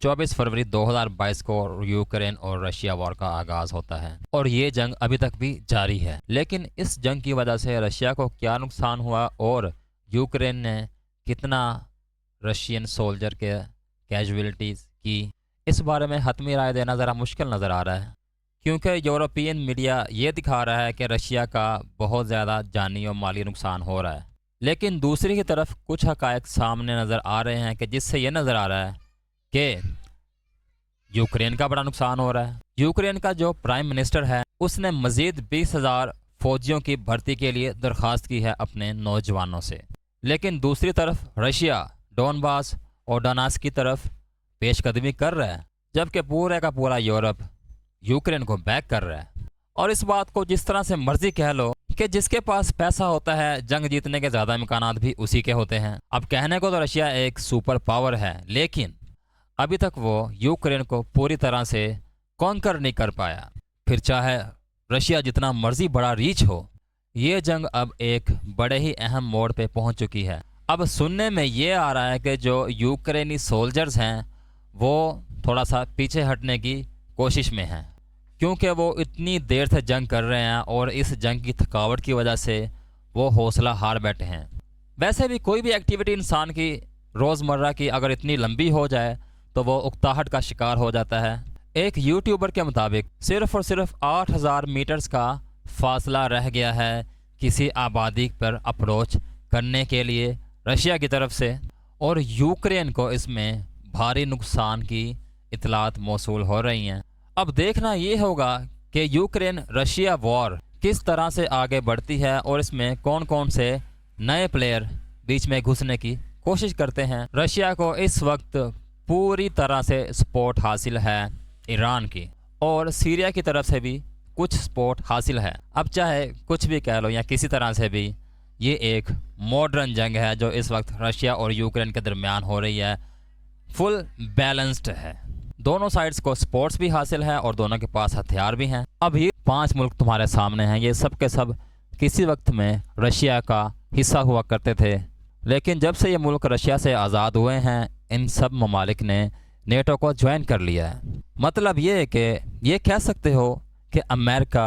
24 फरवरी 2022 को यूक्रेन और Russia war का आगाज़ होता है और ये जंग अभी तक भी जारी है। लेकिन इस जंग की वजह से रशिया को क्या नुकसान हुआ और यूक्रेन ने कितना रशियन सोल्जर के कैजुअलिटीज़ की, इस बारे में हतमी राय देना ज़रा मुश्किल नज़र आ रहा है, क्योंकि यूरोपियन मीडिया ये दिखा रहा है कि रशिया का बहुत ज़्यादा जानी और माली नुकसान हो रहा है। लेकिन दूसरी की तरफ कुछ हक़ाइक़ सामने नज़र आ रहे हैं कि जिससे ये नज़र आ रहा है कि यूक्रेन का बड़ा नुकसान हो रहा है। यूक्रेन का जो प्राइम मिनिस्टर है उसने मज़ीद 20,000 फ़ौजियों की भर्ती के लिए दरख्वास्त की है अपने नौजवानों से। लेकिन दूसरी तरफ रशिया डोनबास और डोनेट्स्क की तरफ पेशकदमी कर रहा है, जबकि पूरे का पूरा यूरोप यूक्रेन को बैक कर रहा है। और इस बात को जिस तरह से मर्जी कह लो कि जिसके पास पैसा होता है जंग जीतने के ज़्यादा इम्कानात भी उसी के होते हैं। अब कहने को तो रशिया एक सुपर पावर है, लेकिन अभी तक वो यूक्रेन को पूरी तरह से कॉन्कर नहीं कर पाया। फिर चाहे रशिया जितना मर्जी बड़ा रीच हो, ये जंग अब एक बड़े ही अहम मोड़ पे पहुंच चुकी है। अब सुनने में ये आ रहा है कि जो यूक्रेनी सोल्जर्स हैं वो थोड़ा सा पीछे हटने की कोशिश में हैं, क्योंकि वो इतनी देर से जंग कर रहे हैं और इस जंग की थकावट की वजह से वो हौसला हार बैठे हैं। वैसे भी कोई भी एक्टिविटी इंसान की रोज़मर्रा की अगर इतनी लंबी हो जाए तो वो उकताहट का शिकार हो जाता है। एक यूट्यूबर के मुताबिक सिर्फ़ और सिर्फ 8,000 मीटर्स का फासला रह गया है किसी आबादी पर अप्रोच करने के लिए रशिया की तरफ से, और यूक्रेन को इसमें भारी नुकसान की इतलात मौसूल हो रही हैं। अब देखना ये होगा कि यूक्रेन रशिया वॉर किस तरह से आगे बढ़ती है और इसमें कौन कौन से नए प्लेयर बीच में घुसने की कोशिश करते हैं। रशिया को इस वक्त पूरी तरह से सपोर्ट हासिल है ईरान की, और सीरिया की तरफ से भी कुछ सपोर्ट हासिल है। अब चाहे कुछ भी कह लो या किसी तरह से भी, ये एक मॉडर्न जंग है जो इस वक्त रशिया और यूक्रेन के दरमियान हो रही है। फुल बैलेंस्ड है, दोनों साइड्स को सपोर्ट्स भी हासिल है और दोनों के पास हथियार भी हैं। अब ये 5 मुल्क तुम्हारे सामने हैं, ये सब के सब किसी वक्त में रशिया का हिस्सा हुआ करते थे, लेकिन जब से ये मुल्क रशिया से आज़ाद हुए हैं इन सब ममालिक ने नेटो को ज्वाइन कर लिया है। मतलब ये है कि ये कह सकते हो कि अमेरिका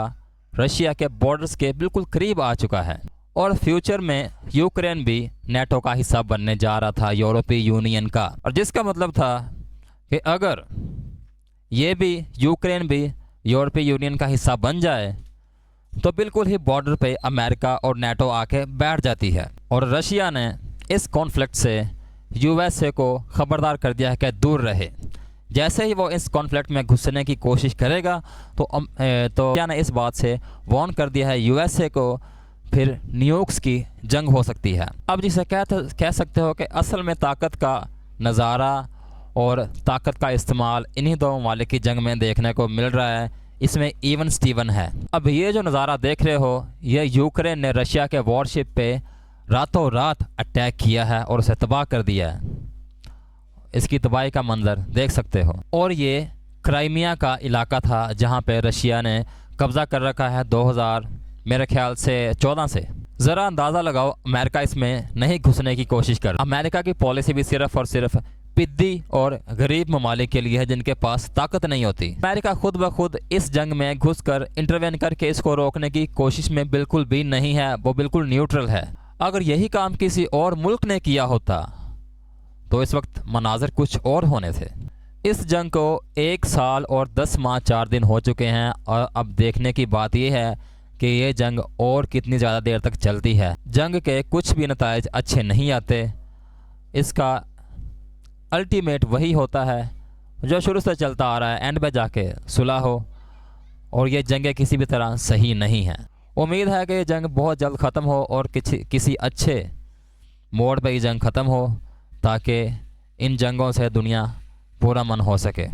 रशिया के बॉर्डर्स के बिल्कुल करीब आ चुका है, और फ्यूचर में यूक्रेन भी नेटो का हिस्सा बनने जा रहा था, यूरोपीय यूनियन का। और जिसका मतलब था कि अगर ये भी यूक्रेन भी यूरोपीय यूनियन का हिस्सा बन जाए तो बिल्कुल ही बॉर्डर पे अमेरिका और नेटो आके बैठ जाती है। और रशिया ने इस कॉन्फ्लिक्ट से यूएसए को ख़बरदार कर दिया है कि दूर रहे। जैसे ही वो इस कॉन्फ्लिक्ट में घुसने की कोशिश करेगा तो रशिया ने इस बात से वार्न कर दिया है यूएसए को, फिर न्यूक्स की जंग हो सकती है। अब जिसे कह सकते हो कि असल में ताकत का नज़ारा और ताकत का इस्तेमाल इन्हीं दो ममालिक की जंग में देखने को मिल रहा है। इसमें इवन स्टीवन है। अब ये जो नज़ारा देख रहे हो, ये यूक्रेन ने रशिया के वॉरशिप पे रातों रात अटैक किया है और उसे तबाह कर दिया है। इसकी तबाही का मंजर देख सकते हो। और ये क्राइमिया का इलाका था जहाँ पे रशिया ने कब्ज़ा कर रखा है 2000 मेरे ख्याल से 14 से। ज़रा अंदाज़ा लगाओ अमेरिका इसमें नहीं घुसने की कोशिश कर। अमेरिका की पॉलिसी भी सिर्फ़ और सिर्फ पिद्दी और गरीब ममालिक के लिए है जिनके पास ताकत नहीं होती। अमेरिका खुद ब खुद इस जंग में घुसकर इंटरवेन करके इसको रोकने की कोशिश में बिल्कुल भी नहीं है, वो बिल्कुल न्यूट्रल है। अगर यही काम किसी और मुल्क ने किया होता तो इस वक्त मनाजर कुछ और होने थे। इस जंग को 1 साल और 10 माह 4 दिन हो चुके हैं, और अब देखने की बात यह है कि ये जंग और कितनी ज़्यादा देर तक चलती है। जंग के कुछ भी नताइज अच्छे नहीं आते। इसका अल्टीमेट वही होता है जो शुरू से चलता आ रहा है, एंड पे जाके सुलह हो, और ये जंगें किसी भी तरह सही नहीं हैं। उम्मीद है कि ये जंग बहुत जल्द ख़त्म हो और किसी अच्छे मोड़ पे ये जंग ख़त्म हो, ताकि इन जंगों से दुनिया पूरा मन हो सके।